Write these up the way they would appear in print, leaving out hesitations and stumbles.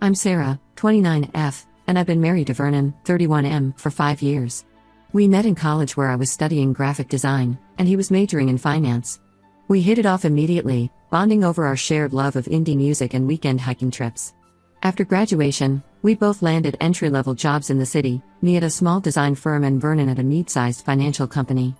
I'm Sarah, 29F, and I've been married to Vernon, 31M, for 5 years. We met in college where I was studying graphic design, and he was majoring in finance. We hit it off immediately, bonding over our shared love of indie music and weekend hiking trips. After graduation, we both landed entry-level jobs in the city, me at a small design firm and Vernon at a mid-sized financial company.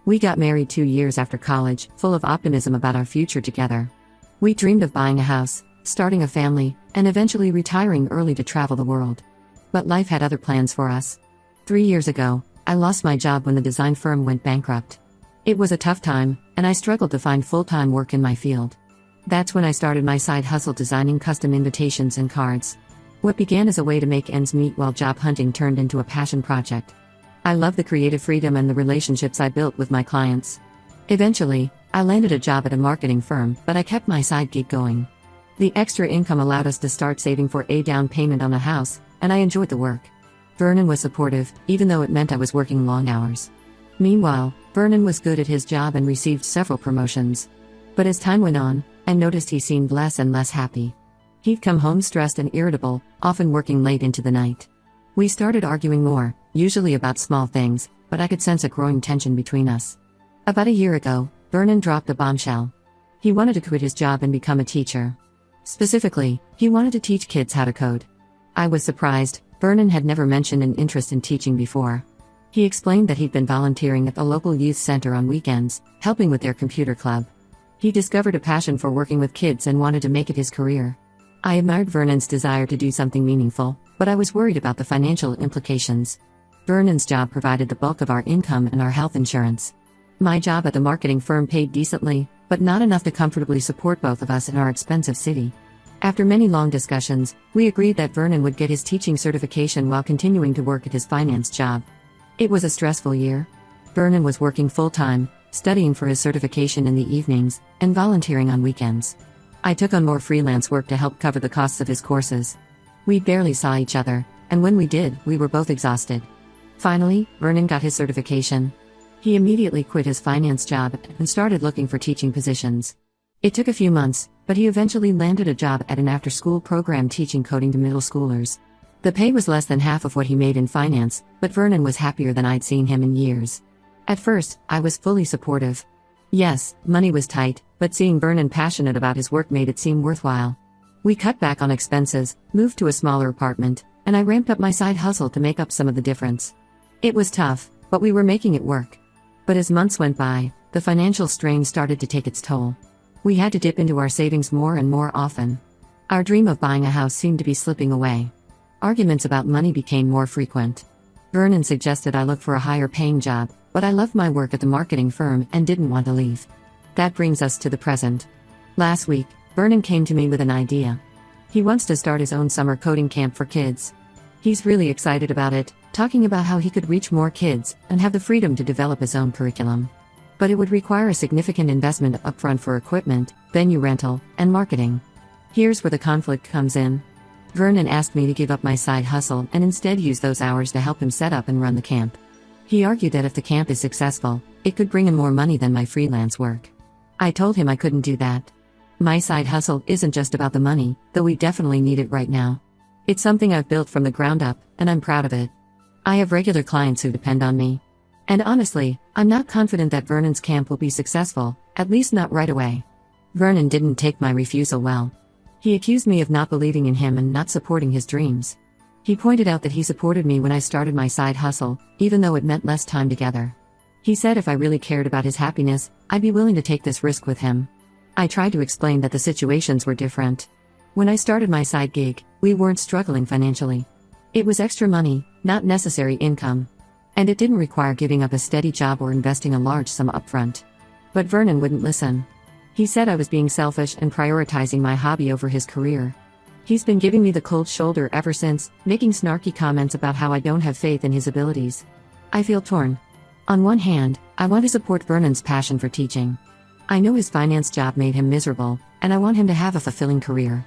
We got married 2 years after college, full of optimism about our future together. We dreamed of buying a house, starting a family, and eventually retiring early to travel the world. But life had other plans for us. 3 years ago, I lost my job when the design firm went bankrupt. It was a tough time, and I struggled to find full-time work in my field. That's when I started my side hustle designing custom invitations and cards. What began as a way to make ends meet while job hunting turned into a passion project. I love the creative freedom and the relationships I built with my clients. Eventually, I landed a job at a marketing firm, but I kept my side gig going. The extra income allowed us to start saving for a down payment on a house, and I enjoyed the work. Vernon was supportive, even though it meant I was working long hours. Meanwhile, Vernon was good at his job and received several promotions. But as time went on, I noticed he seemed less and less happy. He'd come home stressed and irritable, often working late into the night. We started arguing more, usually about small things, but I could sense a growing tension between us. About a year ago, Vernon dropped a bombshell. He wanted to quit his job and become a teacher. Specifically, he wanted to teach kids how to code. I was surprised. Vernon had never mentioned an interest in teaching before. He explained that he'd been volunteering at the local youth center on weekends, helping with their computer club. He discovered a passion for working with kids and wanted to make it his career. I admired Vernon's desire to do something meaningful, but I was worried about the financial implications. Vernon's job provided the bulk of our income and our health insurance. My job at the marketing firm paid decently, but not enough to comfortably support both of us in our expensive city. After many long discussions, we agreed that Vernon would get his teaching certification while continuing to work at his finance job. It was a stressful year. Vernon was working full-time, studying for his certification in the evenings, and volunteering on weekends. I took on more freelance work to help cover the costs of his courses. We barely saw each other, and when we did, we were both exhausted. Finally, Vernon got his certification. He immediately quit his finance job and started looking for teaching positions. It took a few months, but he eventually landed a job at an after-school program teaching coding to middle schoolers. The pay was less than half of what he made in finance, but Vernon was happier than I'd seen him in years. At first, I was fully supportive. Yes, money was tight, but seeing Vernon passionate about his work made it seem worthwhile. We cut back on expenses, moved to a smaller apartment, and I ramped up my side hustle to make up some of the difference. It was tough, but we were making it work. But as months went by, the financial strain started to take its toll. We had to dip into our savings more and more often. Our dream of buying a house seemed to be slipping away. Arguments about money became more frequent. Vernon suggested I look for a higher-paying job, but I loved my work at the marketing firm and didn't want to leave. That brings us to the present. Last week, Vernon came to me with an idea. He wants to start his own summer coding camp for kids. He's really excited about it, talking about how he could reach more kids and have the freedom to develop his own curriculum. But it would require a significant investment upfront for equipment, venue rental, and marketing. Here's where the conflict comes in. Vernon asked me to give up my side hustle and instead use those hours to help him set up and run the camp. He argued that if the camp is successful, it could bring in more money than my freelance work. I told him I couldn't do that. My side hustle isn't just about the money, though we definitely need it right now. It's something I've built from the ground up, and I'm proud of it. I have regular clients who depend on me. And honestly, I'm not confident that Vernon's camp will be successful, at least not right away. Vernon didn't take my refusal well. He accused me of not believing in him and not supporting his dreams. He pointed out that he supported me when I started my side hustle, even though it meant less time together. He said if I really cared about his happiness, I'd be willing to take this risk with him. I tried to explain that the situations were different. When I started my side gig, we weren't struggling financially. It was extra money, not necessary income. And it didn't require giving up a steady job or investing a large sum upfront. But Vernon wouldn't listen. He said I was being selfish and prioritizing my hobby over his career. He's been giving me the cold shoulder ever since, making snarky comments about how I don't have faith in his abilities. I feel torn. On one hand, I want to support Vernon's passion for teaching. I know his finance job made him miserable, and I want him to have a fulfilling career.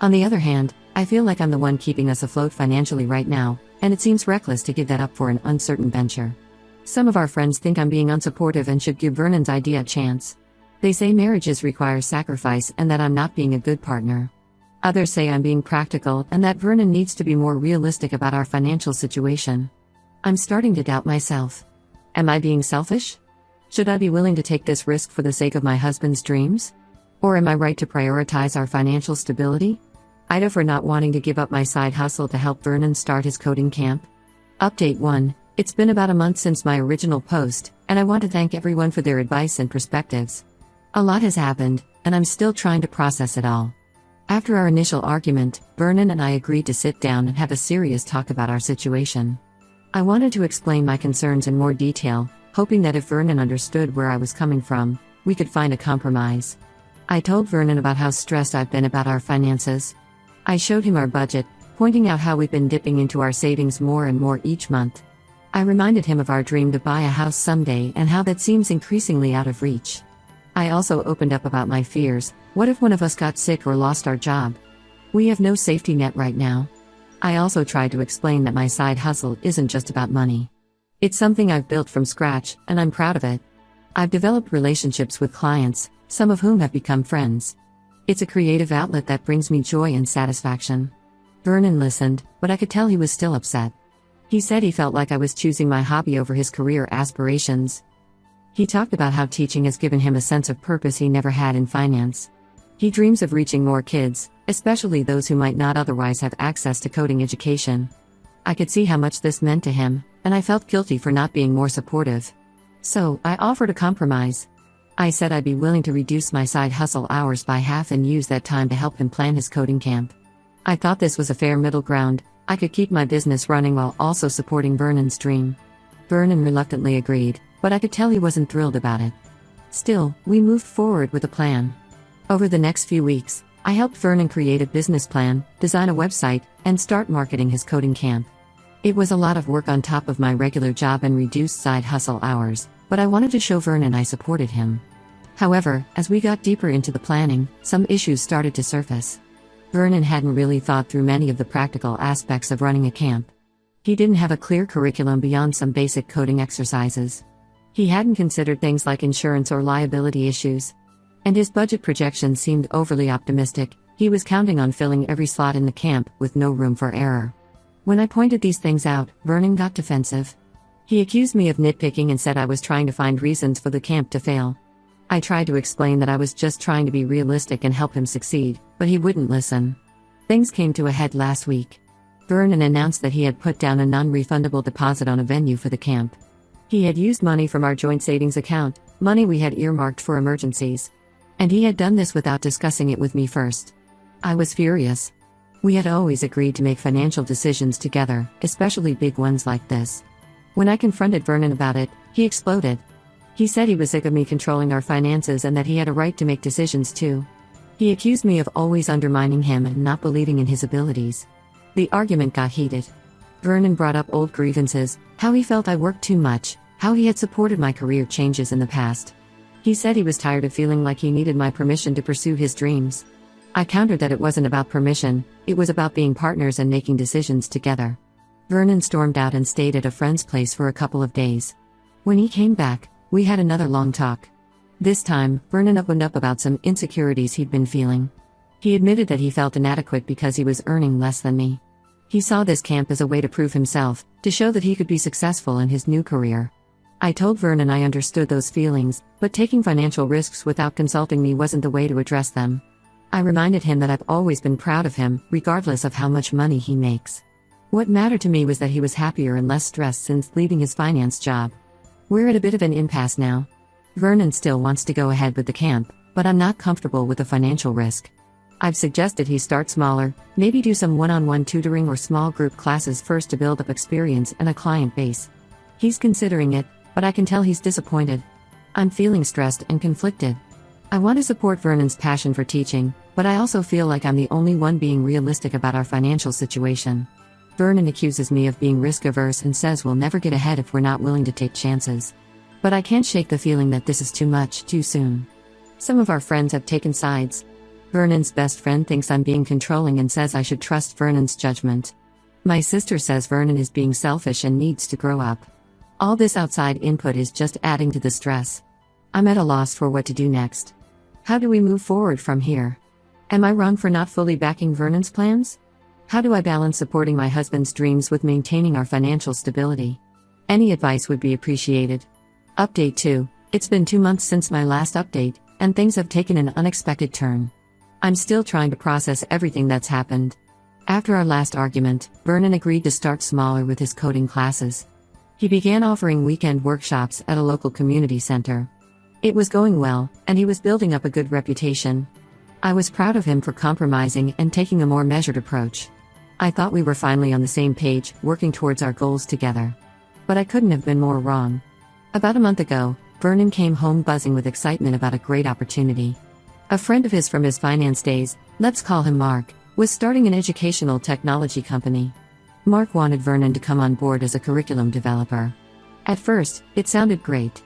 On the other hand, I feel like I'm the one keeping us afloat financially right now, and it seems reckless to give that up for an uncertain venture. Some of our friends think I'm being unsupportive and should give Vernon's idea a chance. They say marriages require sacrifice and that I'm not being a good partner. Others say I'm being practical and that Vernon needs to be more realistic about our financial situation. I'm starting to doubt myself. Am I being selfish? Should I be willing to take this risk for the sake of my husband's dreams? Or am I right to prioritize our financial stability? Ida for not wanting to give up my side hustle to help Vernon start his coding camp. Update 1. It's been about a month since my original post, and I want to thank everyone for their advice and perspectives. A lot has happened, and I'm still trying to process it all. After our initial argument, Vernon and I agreed to sit down and have a serious talk about our situation. I wanted to explain my concerns in more detail, hoping that if Vernon understood where I was coming from, we could find a compromise. I told Vernon about how stressed I've been about our finances. I showed him our budget, pointing out how we've been dipping into our savings more and more each month. I reminded him of our dream to buy a house someday and how that seems increasingly out of reach. I also opened up about my fears. What if one of us got sick or lost our job? We have no safety net right now. I also tried to explain that my side hustle isn't just about money. It's something I've built from scratch, and I'm proud of it. I've developed relationships with clients, some of whom have become friends. It's a creative outlet that brings me joy and satisfaction. Vernon listened, but I could tell he was still upset. He said he felt like I was choosing my hobby over his career aspirations. He talked about how teaching has given him a sense of purpose he never had in finance. He dreams of reaching more kids, especially those who might not otherwise have access to coding education. I could see how much this meant to him, and I felt guilty for not being more supportive. So, I offered a compromise. I said I'd be willing to reduce my side hustle hours by half and use that time to help him plan his coding camp. I thought this was a fair middle ground. I could keep my business running while also supporting Vernon's dream. Vernon reluctantly agreed, but I could tell he wasn't thrilled about it. Still, we moved forward with a plan. Over the next few weeks, I helped Vernon create a business plan, design a website, and start marketing his coding camp. It was a lot of work on top of my regular job and reduced side hustle hours, but I wanted to show Vernon I supported him. However, as we got deeper into the planning, some issues started to surface. Vernon hadn't really thought through many of the practical aspects of running a camp. He didn't have a clear curriculum beyond some basic coding exercises. He hadn't considered things like insurance or liability issues. And his budget projections seemed overly optimistic. He was counting on filling every slot in the camp, with no room for error. When I pointed these things out, Vernon got defensive. He accused me of nitpicking and said I was trying to find reasons for the camp to fail. I tried to explain that I was just trying to be realistic and help him succeed, but he wouldn't listen. Things came to a head last week. Vernon announced that he had put down a non-refundable deposit on a venue for the camp. He had used money from our joint savings account, money we had earmarked for emergencies. And he had done this without discussing it with me first. I was furious. We had always agreed to make financial decisions together, especially big ones like this. When I confronted Vernon about it, he exploded. He said he was sick of me controlling our finances and that he had a right to make decisions too. He accused me of always undermining him and not believing in his abilities. The argument got heated. Vernon brought up old grievances, how he felt I worked too much, how he had supported my career changes in the past. He said he was tired of feeling like he needed my permission to pursue his dreams. I countered that it wasn't about permission, it was about being partners and making decisions together. Vernon stormed out and stayed at a friend's place for a couple of days. When he came back, we had another long talk. This time, Vernon opened up about some insecurities he'd been feeling. He admitted that he felt inadequate because he was earning less than me. He saw this camp as a way to prove himself, to show that he could be successful in his new career. I told Vernon I understood those feelings, but taking financial risks without consulting me wasn't the way to address them. I reminded him that I've always been proud of him, regardless of how much money he makes. What mattered to me was that he was happier and less stressed since leaving his finance job. We're at a bit of an impasse now. Vernon still wants to go ahead with the camp, but I'm not comfortable with the financial risk. I've suggested he start smaller, maybe do some one-on-one tutoring or small group classes first to build up experience and a client base. He's considering it, but I can tell he's disappointed. I'm feeling stressed and conflicted. I want to support Vernon's passion for teaching, but I also feel like I'm the only one being realistic about our financial situation. Vernon accuses me of being risk-averse and says we'll never get ahead if we're not willing to take chances. But I can't shake the feeling that this is too much, too soon. Some of our friends have taken sides. Vernon's best friend thinks I'm being controlling and says I should trust Vernon's judgment. My sister says Vernon is being selfish and needs to grow up. All this outside input is just adding to the stress. I'm at a loss for what to do next. How do we move forward from here? Am I wrong for not fully backing Vernon's plans? How do I balance supporting my husband's dreams with maintaining our financial stability? Any advice would be appreciated. Update 2. It's been 2 months since my last update, and things have taken an unexpected turn. I'm still trying to process everything that's happened. After our last argument, Vernon agreed to start smaller with his coding classes. He began offering weekend workshops at a local community center. It was going well, and he was building up a good reputation. I was proud of him for compromising and taking a more measured approach. I thought we were finally on the same page, working towards our goals together. But I couldn't have been more wrong. About a month ago, Vernon came home buzzing with excitement about a great opportunity. A friend of his from his finance days, let's call him Mark, was starting an educational technology company. Mark wanted Vernon to come on board as a curriculum developer. At first, it sounded great.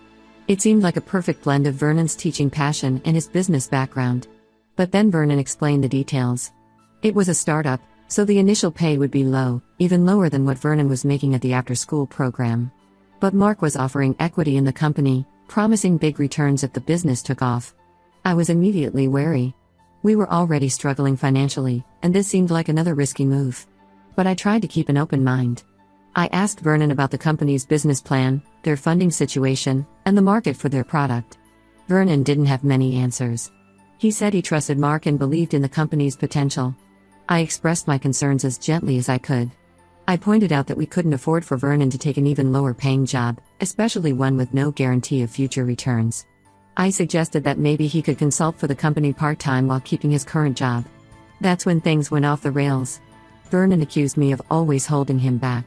It seemed like a perfect blend of Vernon's teaching passion and his business background. But then Vernon explained the details. It was a startup, so the initial pay would be low, even lower than what Vernon was making at the after-school program. But Mark was offering equity in the company, promising big returns if the business took off. I was immediately wary. We were already struggling financially, and this seemed like another risky move. But I tried to keep an open mind. I asked Vernon about the company's business plan, their funding situation, and the market for their product. Vernon didn't have many answers. He said he trusted Mark and believed in the company's potential. I expressed my concerns as gently as I could. I pointed out that we couldn't afford for Vernon to take an even lower-paying job, especially one with no guarantee of future returns. I suggested that maybe he could consult for the company part-time while keeping his current job. That's when things went off the rails. Vernon accused me of always holding him back.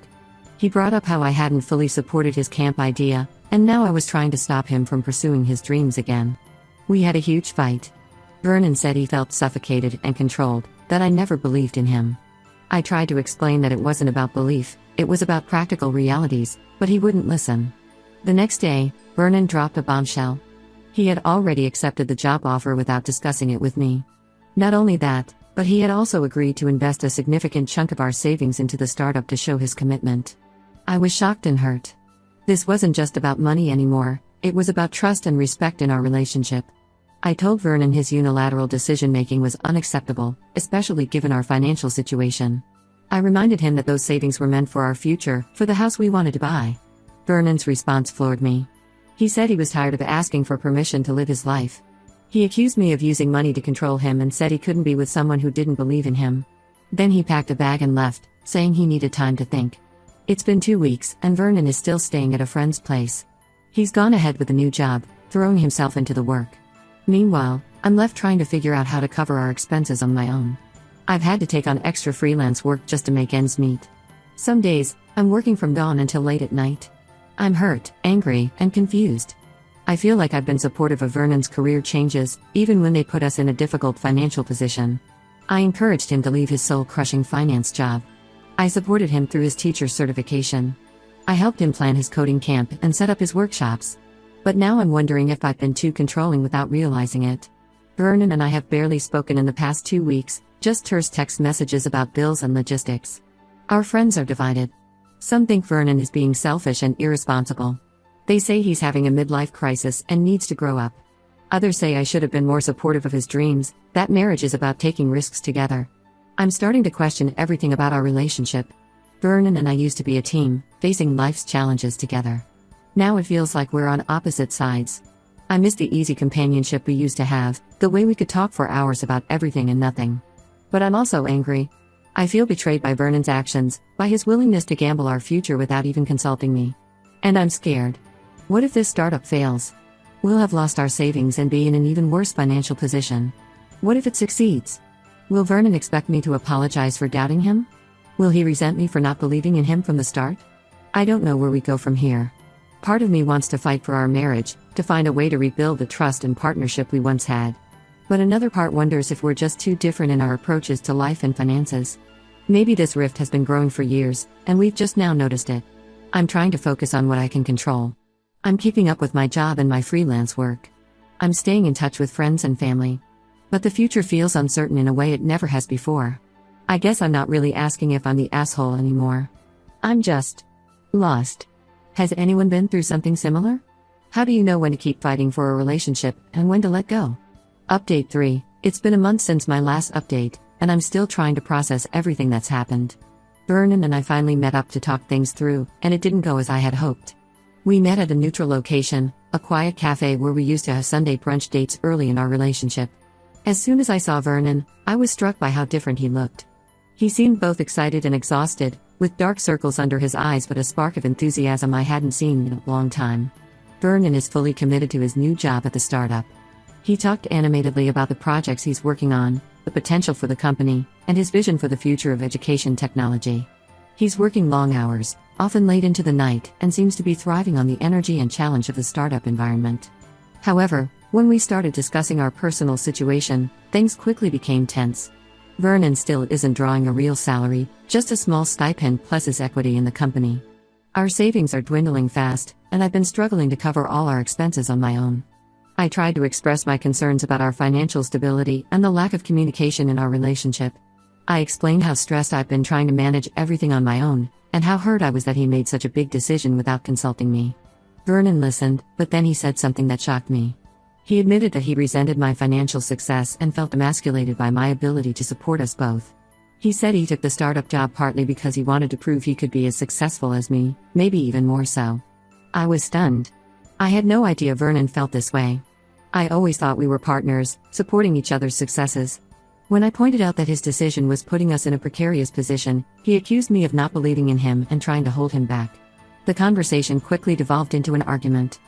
He brought up how I hadn't fully supported his camp idea, and now I was trying to stop him from pursuing his dreams again. We had a huge fight. Vernon said he felt suffocated and controlled, that I never believed in him. I tried to explain that it wasn't about belief, it was about practical realities, but he wouldn't listen. The next day, Vernon dropped a bombshell. He had already accepted the job offer without discussing it with me. Not only that, but he had also agreed to invest a significant chunk of our savings into the startup to show his commitment. I was shocked and hurt. This wasn't just about money anymore, it was about trust and respect in our relationship. I told Vernon his unilateral decision-making was unacceptable, especially given our financial situation. I reminded him that those savings were meant for our future, for the house we wanted to buy. Vernon's response floored me. He said he was tired of asking for permission to live his life. He accused me of using money to control him and said he couldn't be with someone who didn't believe in him. Then he packed a bag and left, saying he needed time to think. It's been 2 weeks, and Vernon is still staying at a friend's place. He's gone ahead with a new job, throwing himself into the work. Meanwhile, I'm left trying to figure out how to cover our expenses on my own. I've had to take on extra freelance work just to make ends meet. Some days, I'm working from dawn until late at night. I'm hurt, angry, and confused. I feel like I've been supportive of Vernon's career changes, even when they put us in a difficult financial position. I encouraged him to leave his soul-crushing finance job. I supported him through his teacher certification. I helped him plan his coding camp and set up his workshops. But now I'm wondering if I've been too controlling without realizing it. Vernon and I have barely spoken in the past 2 weeks, just terse text messages about bills and logistics. Our friends are divided. Some think Vernon is being selfish and irresponsible. They say he's having a midlife crisis and needs to grow up. Others say I should have been more supportive of his dreams, that marriage is about taking risks together. I'm starting to question everything about our relationship. Vernon and I used to be a team, facing life's challenges together. Now it feels like we're on opposite sides. I miss the easy companionship we used to have, the way we could talk for hours about everything and nothing. But I'm also angry. I feel betrayed by Vernon's actions, by his willingness to gamble our future without even consulting me. And I'm scared. What if this startup fails? We'll have lost our savings and be in an even worse financial position. What if it succeeds? Will Vernon expect me to apologize for doubting him? Will he resent me for not believing in him from the start? I don't know where we go from here. Part of me wants to fight for our marriage, to find a way to rebuild the trust and partnership we once had. But another part wonders if we're just too different in our approaches to life and finances. Maybe this rift has been growing for years, and we've just now noticed it. I'm trying to focus on what I can control. I'm keeping up with my job and my freelance work. I'm staying in touch with friends and family. But the future feels uncertain in a way it never has before. I guess I'm not really asking if I'm the asshole anymore. I'm just lost. Has anyone been through something similar? How do you know when to keep fighting for a relationship and when to let go? Update 3. It's been a month since my last update, and I'm still trying to process everything that's happened. Vernon and I finally met up to talk things through, and it didn't go as I had hoped. We met at a neutral location, a quiet cafe where we used to have Sunday brunch dates early in our relationship. As soon as I saw Vernon, I was struck by how different he looked. He seemed both excited and exhausted, with dark circles under his eyes but a spark of enthusiasm I hadn't seen in a long time. Vernon is fully committed to his new job at the startup. He talked animatedly about the projects he's working on, the potential for the company, and his vision for the future of education technology. He's working long hours, often late into the night, and seems to be thriving on the energy and challenge of the startup environment. However, when we started discussing our personal situation, things quickly became tense. Vernon still isn't drawing a real salary, just a small stipend plus his equity in the company. Our savings are dwindling fast, and I've been struggling to cover all our expenses on my own. I tried to express my concerns about our financial stability and the lack of communication in our relationship. I explained how stressed I've been trying to manage everything on my own, and how hurt I was that he made such a big decision without consulting me. Vernon listened, but then he said something that shocked me. He admitted that he resented my financial success and felt emasculated by my ability to support us both. He said he took the startup job partly because he wanted to prove he could be as successful as me, maybe even more so. I was stunned. I had no idea Vernon felt this way. I always thought we were partners, supporting each other's successes. When I pointed out that his decision was putting us in a precarious position, he accused me of not believing in him and trying to hold him back. The conversation quickly devolved into an argument.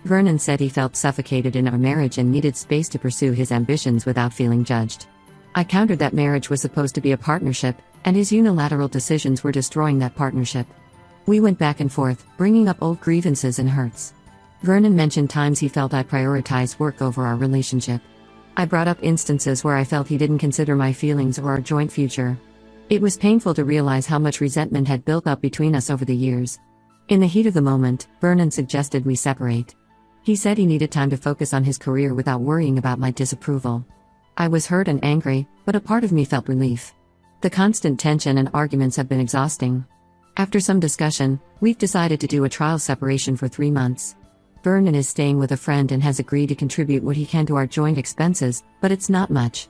Vernon said he felt suffocated in our marriage and needed space to pursue his ambitions without feeling judged. I countered that marriage was supposed to be a partnership, and his unilateral decisions were destroying that partnership. We went back and forth, bringing up old grievances and hurts. Vernon mentioned times he felt I prioritized work over our relationship. I brought up instances where I felt he didn't consider my feelings or our joint future. It was painful to realize how much resentment had built up between us over the years. In the heat of the moment, Vernon suggested we separate. He said he needed time to focus on his career without worrying about my disapproval. I was hurt and angry, but a part of me felt relief. The constant tension and arguments have been exhausting. After some discussion, we've decided to do a trial separation for 3 months. Vernon is staying with a friend and has agreed to contribute what he can to our joint expenses, but it's not much.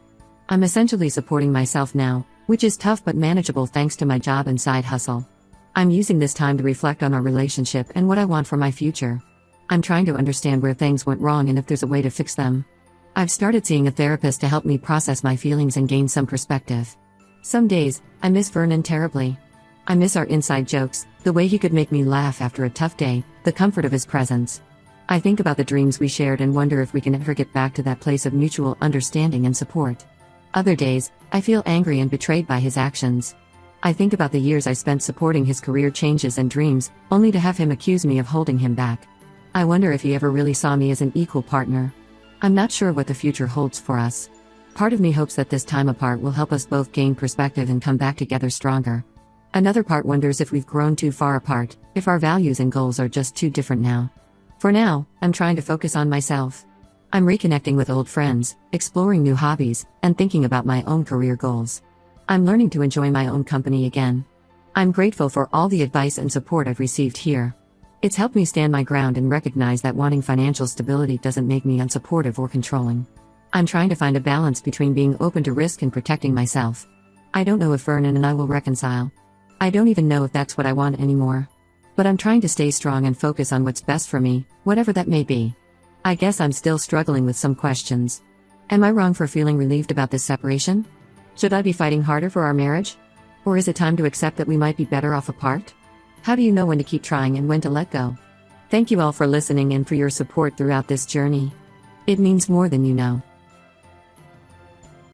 I'm essentially supporting myself now, which is tough but manageable thanks to my job and side hustle. I'm using this time to reflect on our relationship and what I want for my future. I'm trying to understand where things went wrong and if there's a way to fix them. I've started seeing a therapist to help me process my feelings and gain some perspective. Some days, I miss Vernon terribly. I miss our inside jokes, the way he could make me laugh after a tough day, the comfort of his presence. I think about the dreams we shared and wonder if we can ever get back to that place of mutual understanding and support. Other days, I feel angry and betrayed by his actions. I think about the years I spent supporting his career changes and dreams, only to have him accuse me of holding him back. I wonder if he ever really saw me as an equal partner. I'm not sure what the future holds for us. Part of me hopes that this time apart will help us both gain perspective and come back together stronger. Another part wonders if we've grown too far apart, if our values and goals are just too different now. For now, I'm trying to focus on myself. I'm reconnecting with old friends, exploring new hobbies, and thinking about my own career goals. I'm learning to enjoy my own company again. I'm grateful for all the advice and support I've received here. It's helped me stand my ground and recognize that wanting financial stability doesn't make me unsupportive or controlling. I'm trying to find a balance between being open to risk and protecting myself. I don't know if Vernon and I will reconcile. I don't even know if that's what I want anymore. But I'm trying to stay strong and focus on what's best for me, whatever that may be. I guess I'm still struggling with some questions. Am I wrong for feeling relieved about this separation? Should I be fighting harder for our marriage? Or is it time to accept that we might be better off apart? How do you know when to keep trying and when to let go? Thank you all for listening and for your support throughout this journey. It means more than you know.